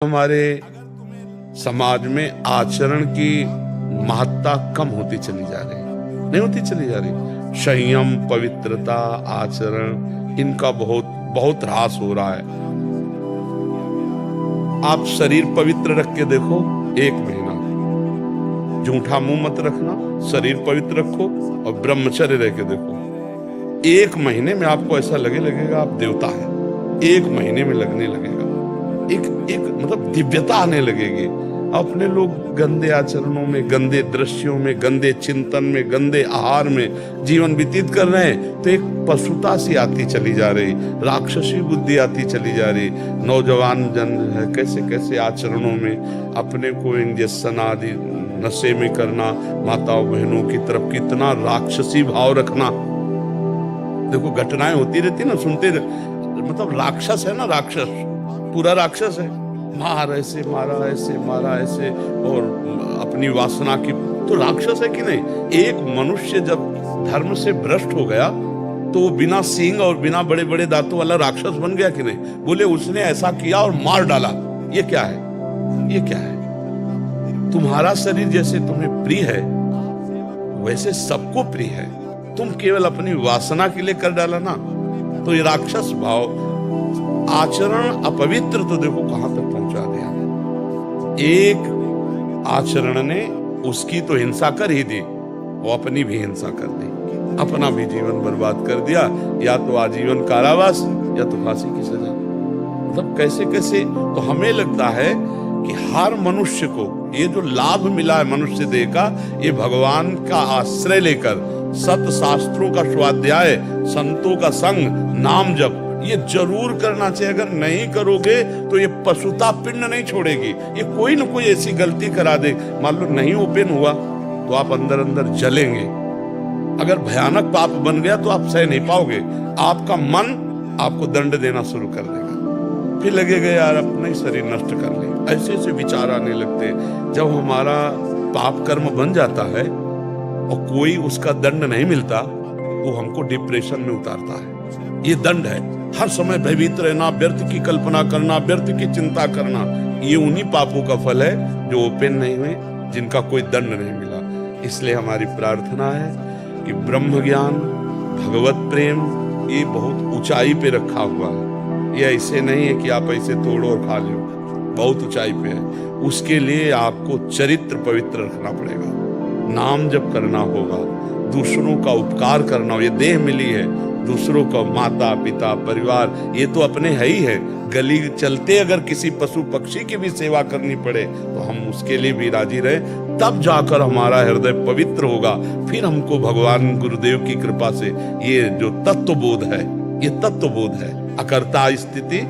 हमारे समाज में आचरण की महत्ता कम होती चली जा रही, नहीं होती चली जा रही। संयम, पवित्रता, आचरण, इनका बहुत बहुत ह्रास हो रहा है। आप शरीर पवित्र रख के देखो, 1 महीना झूठा मुंह मत रखना, शरीर पवित्र रखो और ब्रह्मचर्य रह के देखो, 1 महीने में आपको ऐसा लगेगा आप देवता है। 1 महीने में लगने लगेगा, एक मतलब दिव्यता आने लगेगी। अपने लोग गंदे आचरणों में, गंदे दृश्यों में, गंदे चिंतन में, गंदे आहार में जीवन व्यतीत कर रहे हैं, तो एक पशुता सी आती चली जा रही, राक्षसी बुद्धि आती चली जा रही। नौजवान जन है कैसे कैसे आचरणों में अपने को इंजेक्शन आदि नशे में करना, माताओं बहनों की तरफ कितना राक्षसी भाव रखना। देखो घटनाएं होती रहती ना, सुनते मतलब राक्षस है ना, राक्षस पूरा राक्षस है। मार ऐसे मारा, ऐसे मारा, ऐसे, और अपनी वासना की, तो राक्षस है कि नहीं। एक मनुष्य जब धर्म से भ्रष्ट हो गया तो वो बिना सींग और बिना बड़े बड़े दांतों वाला राक्षस बन गया कि नहीं। बोले उसने ऐसा किया और मार डाला, ये क्या है, ये क्या है। तुम्हारा शरीर जैसे तुम्हें प्रिय है वैसे सबको प्रिय है, तुम केवल अपनी वासना के लिए कर डाला ना, तो ये राक्षस भाव, आचरण अपवित्र, तो देखो कहां तक पहुंचा दिया। एक आचरण ने उसकी तो हिंसा कर ही दी, वो अपनी भी हिंसा कर दी, अपना भी जीवन बर्बाद कर दिया, या तो आजीवन कारावास या तो फांसी की सजा। मतलब कैसे कैसे। तो हमें लगता है कि हर मनुष्य को ये जो लाभ मिला है मनुष्य देह का, ये भगवान का आश्रय लेकर सत शास्त्रों का स्वाध्याय, संतों का संग, नाम जप, ये जरूर करना चाहिए। अगर नहीं करोगे तो ये पशुता पिंड नहीं छोड़ेगी, ये कोई न कोई ऐसी गलती करा दे। मान लो नहीं ओपन हुआ तो आप अंदर अंदर जलेंगे। अगर भयानक पाप बन गया तो आप सह नहीं पाओगे, आपका मन आपको दंड देना शुरू कर देगा, फिर लगेगा यार अपना ही शरीर नष्ट कर ले। ऐसे ऐसे विचार आने लगते। जब हमारा पाप कर्म बन जाता है और कोई उसका दंड नहीं मिलता तो हमको डिप्रेशन में उतारता है। ये दंड है, हर समय भयभीत रहना, व्यर्थ की कल्पना करना, व्यर्थ की चिंता करना, ये उन्हीं पापों का फल है जो ओपन नहीं हुए, जिनका कोई दंड नहीं मिला। इसलिए हमारी प्रार्थना है कि ब्रह्म ज्ञान, भगवत प्रेम, ये बहुत ऊंचाई पे रखा हुआ है। ये ऐसे नहीं है कि आप ऐसे तोड़ो और खा लो, बहुत ऊंचाई पे है। उसके लिए आपको चरित्र पवित्र रखना पड़ेगा, नाम जप करना होगा, दूसरों का उपकार करना हो। ये देह मिली है, दूसरों का माता पिता परिवार ये तो अपने है ही है। गली चलते अगर किसी पशु पक्षी की भी सेवा करनी पड़े तो हम उसके लिए भी राजी रहे, तब जाकर हमारा हृदय पवित्र होगा। फिर हमको भगवान गुरुदेव की कृपा से ये जो तत्व बोध है, ये तत्व बोध है, अकर्ता स्थिति,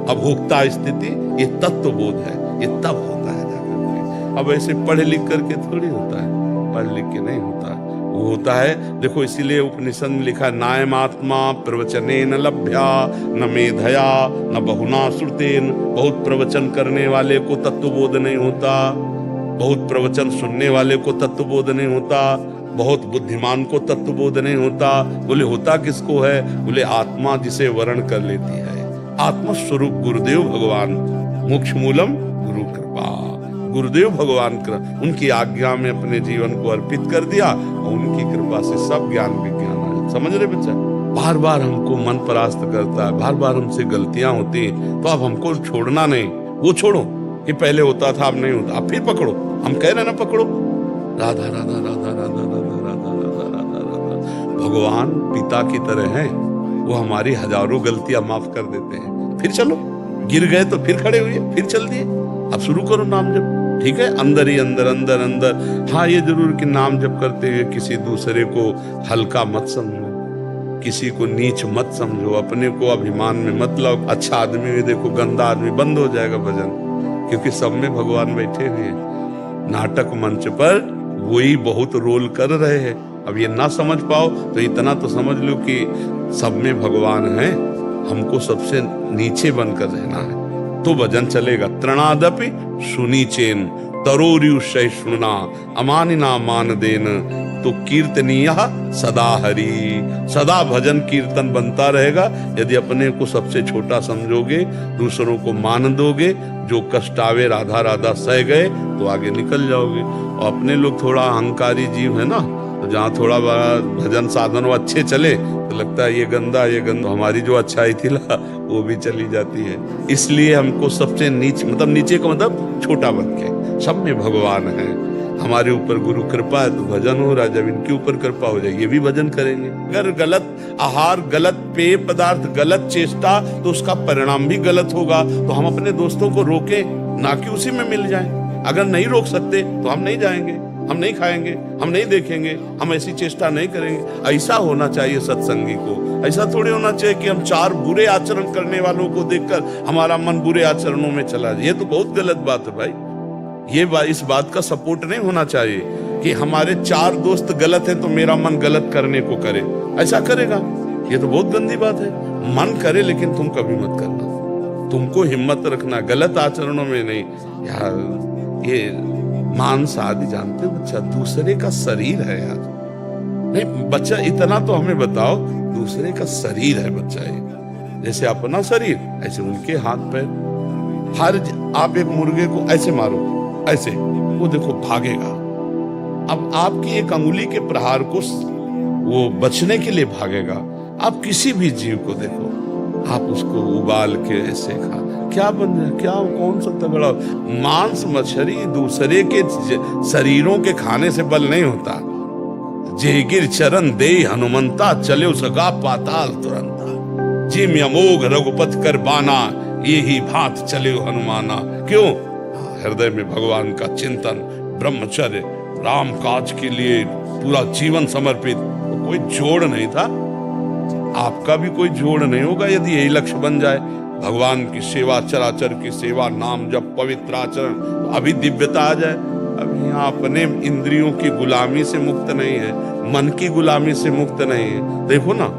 अभोक्ता स्थिति, ये तत्व बोध है, ये तब होता है जाकर के। अब ऐसे पढ़ लिख करके थोड़ी होता है, पढ़ लिख के नहीं होता, वो होता है। देखो इसीलिए उपनिषद में लिखा है, नायमात्मा प्रवचनेन लभ्या न मेधया न बहुना श्रुतेन। बहुत प्रवचन करने वाले को तत्वबोध नहीं होता, बहुत प्रवचन सुनने वाले को तत्वबोध नहीं होता, बहुत बुद्धिमान को तत्वबोध नहीं होता। बोले होता किसको है? बोले आत्मा जिसे वर्ण कर लेती है। आत्मस्वरूप गुरुदेव भगवान, मोक्ष मूलम गुरु कृपा। गुरुदेव भगवान उनकी आज्ञा में अपने जीवन को अर्पित कर दिया और उनकी कृपा से सब ज्ञान विज्ञान है। समझ रहे बच्चा? बार बार हमको मन परास्त करता है, बार बार हमसे गलतियां होती हैं, तो अब हमको छोड़ना नहीं। वो छोड़ो कि पहले होता था अब नहीं होता, अब फिर पकड़ो। हम कह रहे ना पकड़ो, राधा राधा राधा राधा राधा राधा राधा राधा राधा। भगवान पिता की तरह हैं, वो हमारी हजारों गलतियां माफ कर देते हैं। फिर चलो, गिर गए तो फिर खड़े हुए, फिर चल दिए, अब शुरू करो नाम जप। ठीक है, अंदर ही अंदर अंदर अंदर। हाँ ये जरूर कि नाम जप करते हुए किसी दूसरे को हल्का मत समझो, किसी को नीच मत समझो, अपने को अभिमान में मत लाओ। अच्छा आदमी में देखो गंदा आदमी, बंद हो जाएगा भजन, क्योंकि सब में भगवान बैठे हुए हैं। नाटक मंच पर वही बहुत रोल कर रहे हैं। अब ये ना समझ पाओ तो इतना तो समझ लो कि सब में भगवान है, हमको सबसे नीचे बनकर रहना है, तो भजन चलेगा। तृणादपि सुनीचेन, तरोरियु सहिष्णुना अमानिना मान देन, तो कीर्तनीय सदा हरि। सदा भजन कीर्तन बनता रहेगा यदि अपने को सबसे छोटा समझोगे, दूसरों को मान दोगे, जो कष्ट आवे राधा राधा सह गए तो आगे निकल जाओगे। और अपने लोग थोड़ा अहंकारी जीव है ना, तो जहाँ थोड़ा बड़ा भजन साधन वो अच्छे चले तो लगता है ये गंदा ये गंदा, हमारी जो अच्छाई थी ना वो भी चली जाती है। इसलिए हमको सबसे नीचे, मतलब नीचे का मतलब छोटा बन के, सब में भगवान है। हमारे ऊपर गुरु कृपा है तो भजन हो रहा है, जब इनके ऊपर कृपा हो जाए ये भी भजन करेंगे। अगर गलत आहार, गलत पेय पदार्थ, गलत चेष्टा, तो उसका परिणाम भी गलत होगा। तो हम अपने दोस्तों को रोकें, ना कि उसी में मिल जाएं। अगर नहीं रोक सकते तो हम नहीं जाएंगे, हम नहीं खाएंगे, हम नहीं देखेंगे, हम ऐसी चेष्टा नहीं करेंगे। ऐसा होना चाहिए सत्संगी को। ऐसा थोड़ी होना चाहिए कि हम चार बुरे आचरण करने वालों को देखकर हमारा मन बुरे आचरणों में चला जाए। ये तो बहुत गलत बात है भाई। ये इस बात का सपोर्ट नहीं होना चाहिए कि हमारे चार दोस्त गलत हैं तो मेरा मन गलत करने को करे। ऐसा करेगा, ये तो बहुत गंदी बात है। मन करे लेकिन तुम कभी मत करना। तुमको हिम्मत रखना, गलत आचरणों में नहीं। यार ये मांस आदि जानते हो बच्चा, दूसरे का शरीर है यार। नहीं बच्चा, इतना तो हमें बताओ, दूसरे का शरीर है बच्चा। ये जैसे अपना शरीर ऐसे उनके हाथ पैर। हर आप एक मुर्गे को ऐसे मारो, ऐसे वो देखो भागेगा। अब आपकी एक अंगुली के प्रहार को वो बचने के लिए भागेगा। आप किसी भी जीव को देखो, आप उसको उबाल के ऐसे खा, क्या बन रहा है, क्या कौन सा तगड़ा। मांस मछली दूसरे के शरीरों के खाने से बल नहीं होता। जेगिर चरण दे हनुमंता, चले सगा पाताल तुरंता। जिम अमोघ रघुपत कर बाना, ये ही भांत चले हनुमाना। क्यों? हृदय में भगवान का चिंतन, ब्रह्मचर्य, राम काज के लिए पूरा जीवन समर्पित। तो कोई जोड़ नहीं था, आपका भी कोई जोड़ नहीं होगा यदि यही लक्ष्य बन जाए। भगवान की सेवा, चराचर की सेवा, नाम जप, पवित्र आचरण, तो अभी दिव्यता आ जाए। अभी यहाँ अपने इंद्रियों की गुलामी से मुक्त नहीं है, मन की गुलामी से मुक्त नहीं है। देखो ना,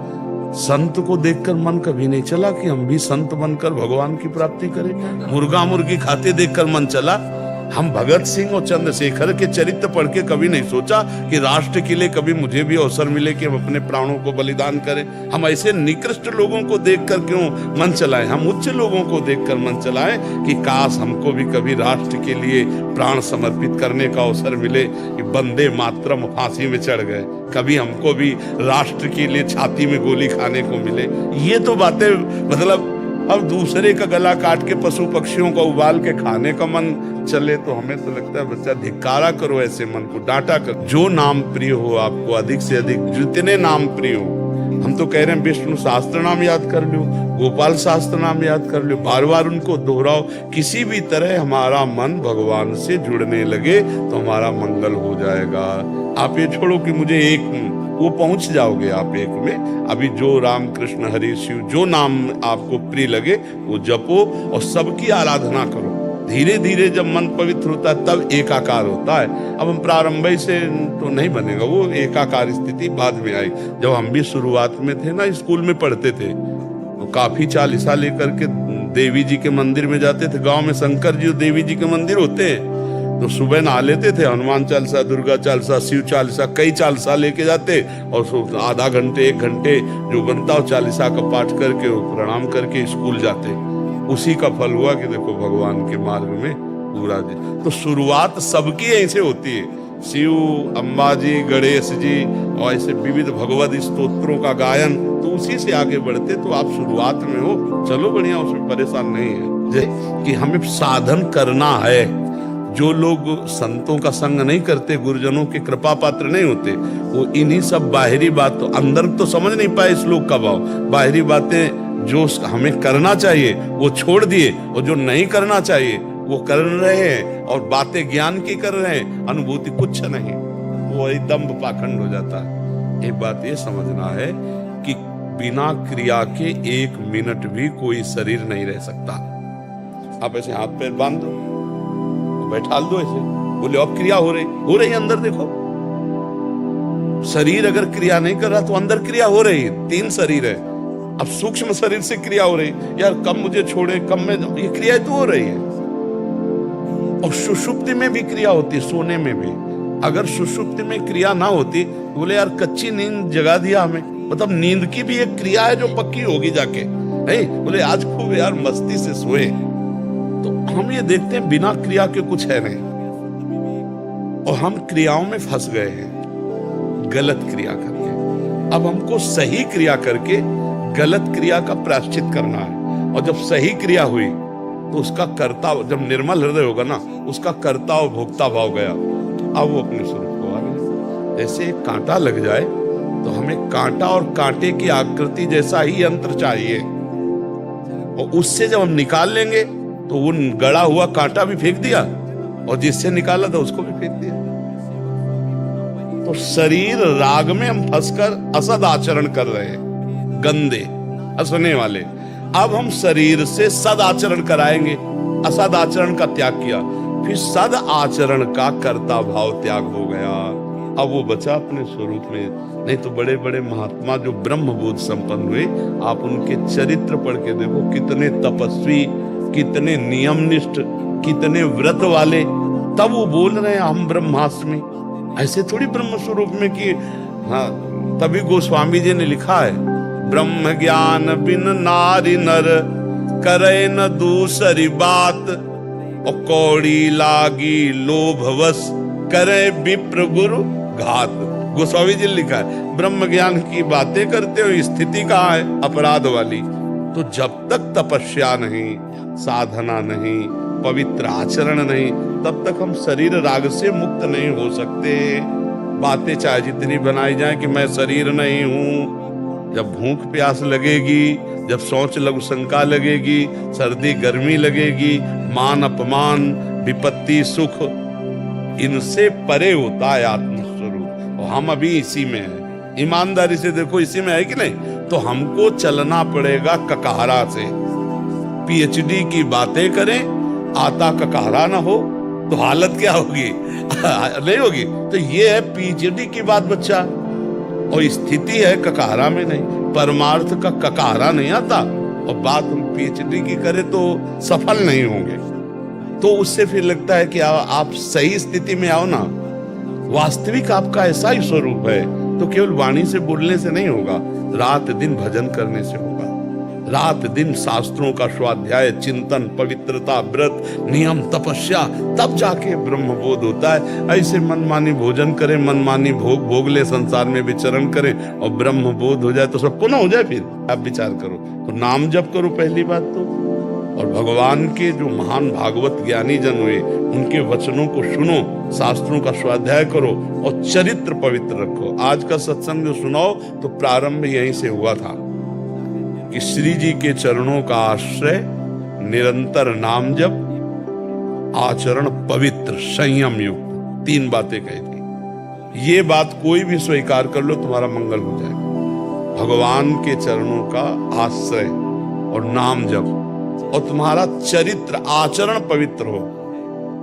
संत को देखकर मन कभी नहीं चला कि हम भी संत बनकर भगवान की प्राप्ति करें। मुर्गा मुर्गी खाते देखकर मन चला। हम भगत सिंह और चंद्रशेखर के चरित्र पढ़ के कभी नहीं सोचा कि राष्ट्र के लिए कभी मुझे भी अवसर मिले कि हम अपने प्राणों को बलिदान करें। हम ऐसे निकृष्ट लोगों को देखकर क्यों मन चलाएं? हम उच्च लोगों को देखकर मन चलाएं कि काश हमको भी कभी राष्ट्र के लिए प्राण समर्पित करने का अवसर मिले। कि वंदे मातरम फांसी में चढ़ गए, कभी हमको भी राष्ट्र के लिए छाती में गोली खाने को मिले। ये तो बातें, मतलब अब दूसरे का गला काट के पशु पक्षियों को उबाल के खाने का मन चले तो हमें तो लगता है बच्चा धिक्कारा करो ऐसे मन को, डांटा करो। जो नाम प्रिय हो आपको, अधिक से अधिक जितने नाम प्रिय हो। हम तो कह रहे हैं विष्णु सहस्त्र नाम याद कर लो, गोपाल सहस्त्र नाम याद कर लो, बार बार उनको दोहराओ। किसी भी तरह हमारा मन भगवान से जुड़ने लगे तो हमारा मंगल हो जाएगा। आप ये छोड़ो कि मुझे एक, वो पहुंच जाओगे आप एक में। अभी जो राम कृष्ण हरि शिव जो नाम आपको प्रिय लगे वो जपो और सबकी आराधना करो। धीरे धीरे जब मन पवित्र होता है तब एकाकार होता है। अब हम प्रारंभ से तो नहीं बनेगा, वो एकाकार स्थिति बाद में आई। जब हम भी शुरुआत में थे ना, स्कूल में पढ़ते थे तो काफी चालीसा लेकर के देवी जी के मंदिर में जाते थे। गांव में शंकर जी और देवी जी के मंदिर होते हैं, तो सुबह नहा लेते थे, हनुमान चालीसा, दुर्गा चालीसा, शिव चालीसा, कई चालीसा लेके जाते और आधा घंटे एक घंटे जो बनता हो चालीसा का पाठ करके प्रणाम करके स्कूल जाते। उसी का फल हुआ कि देखो भगवान के मार्ग में पूरा जी। तो शुरुआत सबकी ऐसे होती है। शिव, अंबाजी, गणेश जी और ऐसे विविध भगवत स्तोत्रों का गायन, तो उसी से आगे बढ़ते। तो आप शुरुआत में हो, चलो बढ़िया, उसमें परेशान नहीं है कि हमें साधन करना है। जो लोग संतों का संग नहीं करते, गुरुजनों के कृपा पात्र नहीं होते, वो इन्हीं सब बाहरी बात, तो अंदर तो समझ नहीं पाए श्लोक का भाव। बाहरी बातें जो हमें करना चाहिए वो छोड़ दिए, और जो नहीं करना चाहिए वो कर रहे हैं, और बातें ज्ञान की कर रहे हैं, अनुभूति कुछ नहीं। वो एकदम पाखंड हो जाता है। एक बात ये समझना है कि बिना क्रिया के एक मिनट भी कोई शरीर नहीं रह सकता। आप ऐसे हाथ पैर बांध दो, बैठा दो ऐसे, बोले अब क्रिया हो रही अंदर देखो। शरीर अगर क्रिया नहीं कर रहा तो अंदर क्रिया हो रही है। 3 शरीर है, अब सूक्ष्म शरीर से क्रिया हो रही। यार कब मुझे छोड़े, कब मैं, ये क्रिया तो हो रही है। और सुषुप्ति में भी क्रिया होती, सोने में भी। अगर सुषुप्ति में क्रिया ना होती, बोले यार कच्ची नींद जगा दिया हमें, मतलब नींद की भी एक क्रिया है जो पक्की होगी जाके, नहीं बोले आज खूब यार मस्ती से सोए। तो हम ये देखते हैं बिना क्रिया के कुछ है नहीं, और हम क्रियाओं में फंस गए हैं गलत क्रिया करके। अब हमको सही क्रिया करके गलत क्रिया का प्रायश्चित करना है, और जब सही क्रिया हुई तो उसका कर्ता, जब निर्मल हृदय होगा ना, उसका कर्ता और भोक्ता भाव गया, अब वो अपने स्वरूप को आ गया। जैसे एक कांटा लग जाए तो हमें कांटा और कांटे की आकृति जैसा ही यंत्र चाहिए, और उससे जब हम निकाल लेंगे तो वो गड़ा हुआ कांटा भी फेंक दिया, और जिससे निकाला था उसको भी फेंक दिया। तो शरीर राग में हम फंसकर असद आचरण कर रहे हैं, गंदे हंसने वाले। अब हम शरीर से सद आचरण कराएंगे, असद आचरण का त्याग किया, फिर सद आचरण का कर्ता भाव त्याग हो गया, अब वो बचा अपने स्वरूप में। नहीं तो बड़े बड़े महात्मा जो ब्रह्म बोध संपन्न हुए, आप उनके चरित्र पढ़ के देखो, कितने तपस्वी, कितने नियमनिष्ठ, कितने व्रत वाले, तब वो बोल रहे हैं हम ब्रह्मास्मि। ऐसे थोड़ी ब्रह्म स्वरूप में कि हाँ, तभी गोस्वामी जी ने लिखा है, ब्रह्म ज्ञान बिन नारी नर करे न दूसरी बात, और कौड़ी लागी लोभवश करे विप्र गुरु घात। गोस्वामी जी ने लिखा है, ब्रह्म ज्ञान की बातें करते हो, स्थिति कहाँ है अपराध वाली। तो जब तक तपस्या नहीं, साधना नहीं, पवित्र आचरण नहीं, तब तक हम शरीर राग से मुक्त नहीं हो सकते। बातें चाहे जितनी बनाई जाए कि मैं शरीर नहीं हूं, जब भूख प्यास लगेगी, जब सोच लघु शंका लगेगी, सर्दी गर्मी लगेगी, मान अपमान, विपत्ति सुख, इनसे परे होता है आत्मस्वरूप। और हम अभी इसी में हैं, ईमानदारी से देखो इसी में है कि नहीं। तो हमको चलना पड़ेगा ककारा से। पीएचडी की बातें करें, आता ककारा ना हो तो हालत क्या होगी? नहीं होगी। तो ये है पीएचडी की बात बच्चा, और स्थिति है ककारा में नहीं, परमार्थ का ककारा नहीं आता, और बात हम पीएचडी की करें तो सफल नहीं होंगे। तो उससे फिर लगता है कि आप सही स्थिति में आओ ना। वास्तविक आपका ऐसा ही स्वरूप है, तो केवल वाणी से बोलने से नहीं होगा, रात दिन भजन करने से होगा, रात दिन शास्त्रों का स्वाध्याय, चिंतन, पवित्रता, व्रत, नियम, तपस्या, तब जाके ब्रह्म बोध होता है। ऐसे मनमानी भोजन करें, मनमानी भोग भोग ले, संसार में विचरण करें, और ब्रह्म बोध हो जाए तो सब पुनः हो जाए। फिर आप विचार करो, तो नाम जप करो पहली बात तो, और भगवान के जो महान भागवत ज्ञानी जन हुए उनके वचनों को सुनो, शास्त्रों का स्वाध्याय करो, और चरित्र पवित्र रखो। आज का सत्संग जो सुनाओ तो प्रारंभ यहीं से हुआ था कि श्री जी के चरणों का आश्रय, निरंतर नाम जप, आचरण पवित्र, संयम युक्त, 3 बातें कही थी। ये बात कोई भी स्वीकार कर लो, तुम्हारा मंगल हो जाएगा। भगवान के चरणों का आश्रय और नाम जप, और तुम्हारा चरित्र आचरण पवित्र हो,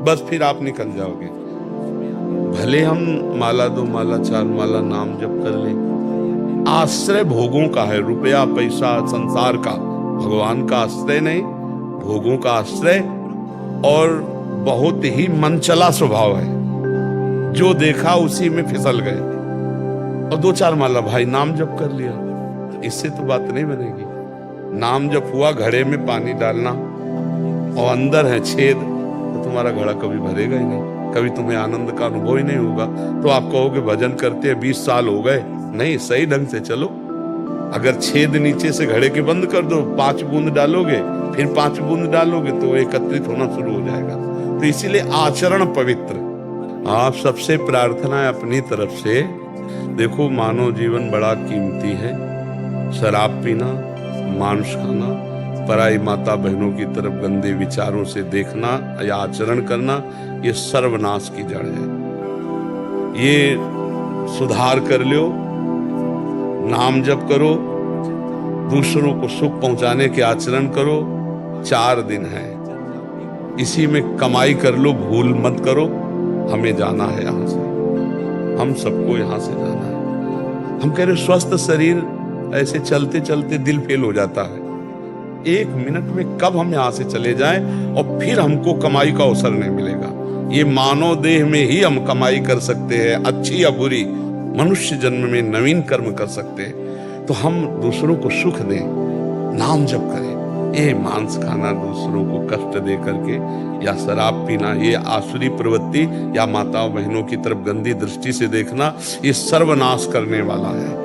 बस फिर आप निकल जाओगे। भले हम माला 2 माला 4 माला नाम जप कर लें, आश्रय भोगों का है, रुपया पैसा संसार का, भगवान का आश्रय नहीं, भोगों का आश्रय, और बहुत ही मनचला स्वभाव है, जो देखा उसी में फिसल गए। और 2-4 माला भाई नाम जप कर लिया, इससे तो बात नहीं बनेगी। नाम जप हुआ, घड़े में पानी डालना, और अंदर है छेद, तो तुम्हारा घड़ा कभी भरेगा ही नहीं, कभी तुम्हें आनंद का अनुभव ही नहीं होगा। तो आप कहोगे भजन करते 20 साल हो गए, नहीं, सही ढंग से चलो। अगर छेद नीचे से घड़े के बंद कर दो, 5 बूंद डालोगे, फिर 5 बूंद डालोगे, तो एकत्रित होना शुरू हो जाएगा। तो इसीलिए आचरण पवित्र। आप सबसे प्रार्थना है अपनी तरफ से, देखो मानव जीवन बड़ा कीमती है। शराब पीना, मांस खाना, पराई माता बहनों की तरफ गंदे विचारों से देखना या आचरण करना, ये सर्वनाश की जड़ है। ये सुधार कर लो, नाम जप करो, दूसरों को सुख पहुंचाने के आचरण करो। 4 दिन है, इसी में कमाई कर लो, भूल मत करो। हमें जाना है यहाँ से, हम सबको यहाँ से जाना है। हम कह रहे स्वस्थ शरीर, ऐसे चलते चलते दिल फेल हो जाता है, एक मिनट में कब हम यहाँ से चले जाएं और फिर हमको कमाई का अवसर नहीं मिलेगा। ये मानव देह में ही हम कमाई कर सकते हैं, अच्छी या बुरी। मनुष्य जन्म में नवीन कर्म कर सकते हैं। तो हम दूसरों को सुख दें, नाम जप करें। ये मांस खाना, दूसरों को कष्ट दे करके, या शराब पीना, ये आसुरी प्रवृत्ति, या माताओं बहनों की तरफ गंदी दृष्टि से देखना, ये सर्वनाश करने वाला है।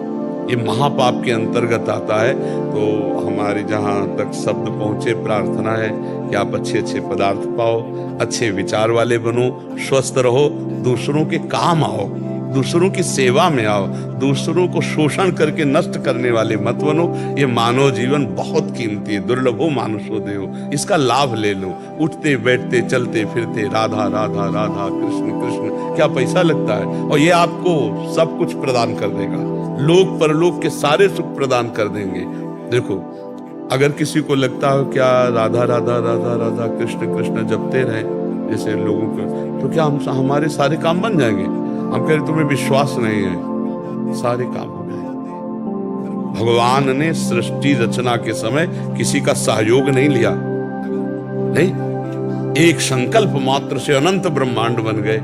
ये महापाप के अंतर्गत आता है। तो हमारे जहाँ तक शब्द पहुँचे, प्रार्थना है कि आप अच्छे अच्छे पदार्थ पाओ, अच्छे विचार वाले बनो, स्वस्थ रहो, दूसरों के काम आओ, दूसरों की सेवा में आओ, दूसरों को शोषण करके नष्ट करने वाले मत बनो। ये मानव जीवन बहुत कीमती है, दुर्लभो मानुषो देहो। इसका लाभ ले लो। उठते बैठते चलते फिरते राधा राधा राधा, कृष्ण कृष्ण, क्या पैसा लगता है? और ये आपको सब कुछ प्रदान कर देगा, लोक परलोक के सारे सुख प्रदान कर देंगे। देखो, अगर किसी को लगता हो क्या राधा राधा राधा राधा कृष्ण कृष्ण जपते रहे जैसे लोगों को, तो क्या हमारे सारे काम बन जाएंगे? हम कह रहे तुम्हें विश्वास नहीं है, सारे काम हो गए। भगवान ने सृष्टि रचना के समय किसी का सहयोग नहीं लिया, नहीं, एक संकल्प मात्र से अनंत ब्रह्मांड बन गए।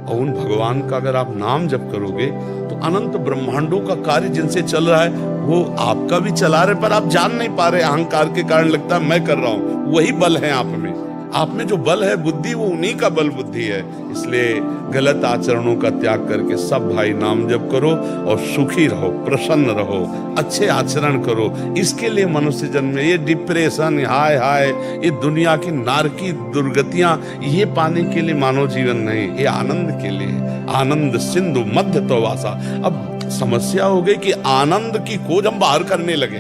और उन भगवान का अगर आप नाम जप करोगे तो अनंत ब्रह्मांडों का कार्य जिनसे चल रहा है वो आपका भी चला रहे, पर आप जान नहीं पा रहे। अहंकार के कारण लगता है मैं कर रहा हूं। वही बल है आप में जो बल है बुद्धि, वो उन्हीं का बल बुद्धि है। इसलिए गलत आचरणों का त्याग करके सब भाई नाम जप करो और सुखी रहो, प्रसन्न रहो, अच्छे आचरण करो। इसके लिए मनुष्य जन्म में ये डिप्रेशन, हाय हाय, ये दुनिया की नारकी दुर्गतियां, ये पाने के लिए मानव जीवन नहीं, ये आनंद के लिए। आनंद सिंधु मध्य तो वासा। अब समस्या हो गई कि आनंद की खोज हम बाहर करने लगे।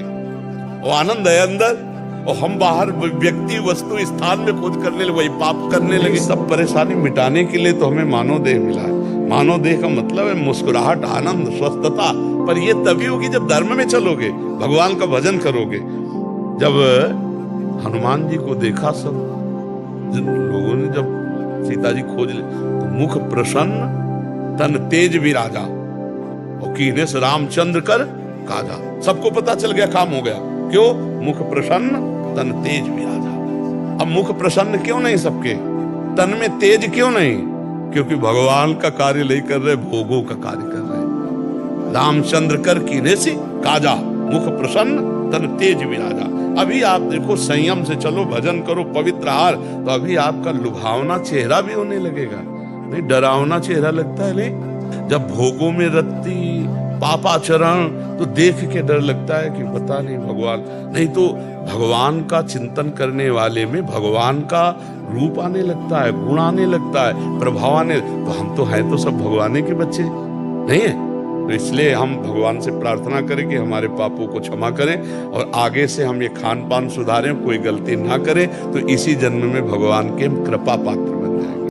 वो आनंद है अंदर और हम बाहर व्यक्ति वस्तु स्थान में खोज करने लगे, वही पाप करने लगे। सब परेशानी मिटाने के लिए तो हमें मानव देह मिला है। मानव देह का मतलब है मुस्कुराहट, आनंद, स्वस्थता। पर ये तभी होगी जब धर्म में चलोगे, भगवान का भजन करोगे। जब हनुमान जी को देखा सब लोगों ने, जब सीता जी खोज ले, तो मुख प्रसन्न तन तेज विराजा, और कीने से रामचंद्र कर काजा। सबको पता चल गया, काम हो गया। क्यों? मुख प्रसन्न तन तेज विराजा। अब मुख प्रसन्न क्यों नहीं सबके, तन में तेज क्यों नहीं? क्योंकि भगवान का कार्य नहीं कर रहे, भोगों का कार्य कर रहे। रामचंद्र कर कीने से काजा, मुख प्रसन्न तन तेज विराजा। अभी आप देखो, संयम से चलो, भजन करो, पवित्र आहार, तो अभी आपका लुभावना चेहरा भी होने लगेगा। नहीं, डरावना चेहरा लगता है नहीं। जब भोगों में रत्ती, पापाचरण, तो देख के डर लगता है कि पता नहीं भगवान। नहीं तो भगवान का चिंतन करने वाले में भगवान का रूप आने लगता है, गुण आने लगता है, प्रभाव आने। तो हम तो हैं तो सब भगवान के बच्चे नहीं है। तो इसलिए हम भगवान से प्रार्थना करें कि हमारे पापों को क्षमा करें और आगे से हम ये खान पान सुधारें, कोई गलती ना करें, तो इसी जन्म में भगवान के कृपा पात्र बन जाएंगे।